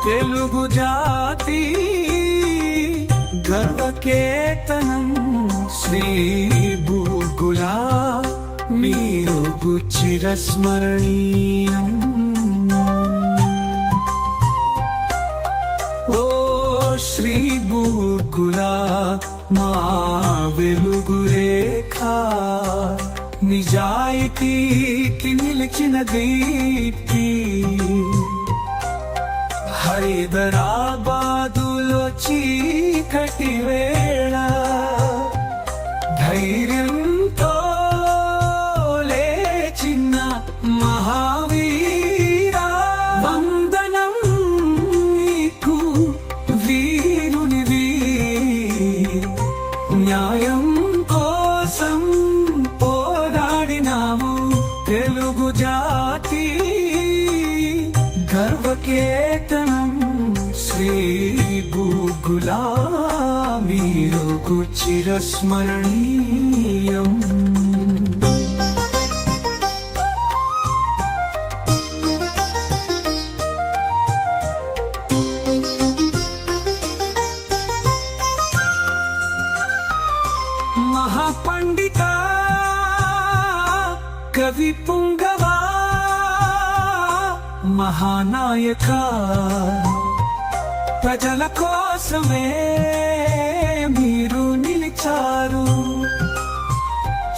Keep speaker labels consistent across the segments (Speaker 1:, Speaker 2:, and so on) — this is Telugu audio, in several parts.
Speaker 1: తెలుగు జాతి గర్వకేతనం శ్రీ బూర్గుల మీరు చిరస్మరణీయం. ఓ శ్రీ బూర్గుల మా వెలుగు రేఖ, నిజాయితీకి నిలిచిన దీప్తి. హైదరాబాదులో చీకటి వేళ ధైర్యంతో లేచిన మహావీరా, వందనం నీకు వీరునివి. న్యాయం కోసం పోరాడినాము తెలుగు జాతి గర్వకేతనం శ్రీ బూర్గుల మీరు చిరస్మరణీయం. మహాపండిత కవి పుంగవా, మహానాయక ప్రజల కోసమే మీరు నిలిచారు.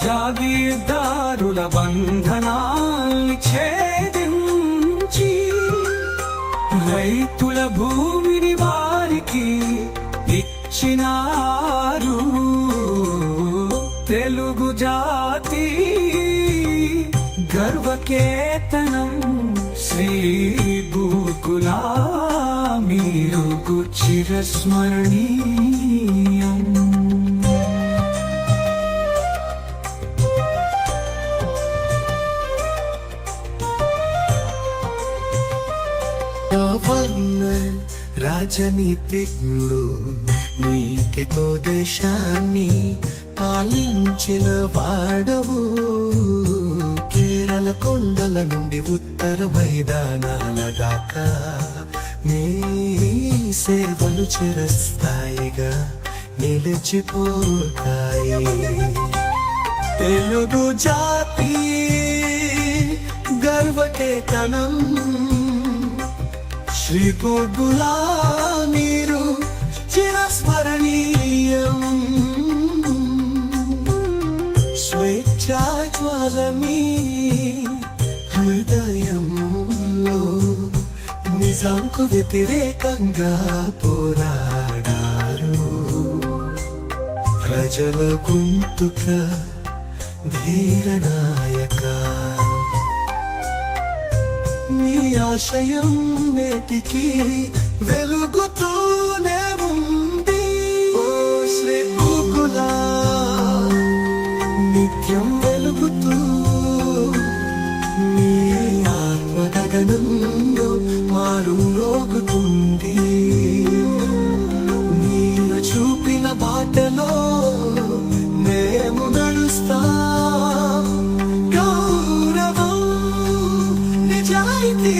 Speaker 1: జాగీర్దారుల బంధనాల్ని ఛేదించి రైతుల భూమిని వారికి ఇచ్చినారు. తెలుగు జాతి గర్వకేతనం శ్రీ బూర్గుల మీరు చిరస్మరణీయం.
Speaker 2: రాజనీతిజ్ఞుడు నీకెతో దేశాన్ని పాలించిన వాడవు. కేరళ కొండల నుండి ఉత్తర మైదానాల దాకా నీ సేవలు చిరస్థాయిగా నిలిచిపోతాయి. తెలుగు జాతి గర్వకేతనం శ్రీ బూర్గుల మీరు చిరస్మరణీయం. స్వేచ్ఛాజ్వాలమీ హృదయంలో నిజాంకు వ్యతిరేకంగా పోరాడారు. ప్రజల గొంతుక ధీరనాయక, నీ ఆశయం నేటికి వెలుగుతూనే ఉంది. ఓ శ్రీ బూర్గుల నిత్యం వెలుగుతూ నీ ఆత్మగగనంలో మారు రోగుతుంది. నీవు చూపిన బాటలో మేము నడుస్తాం. గౌరవం నిజాయితీ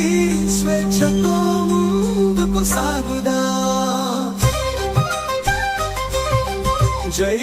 Speaker 2: స్వేచ్ఛతో ముందుకు సాగుదా. జై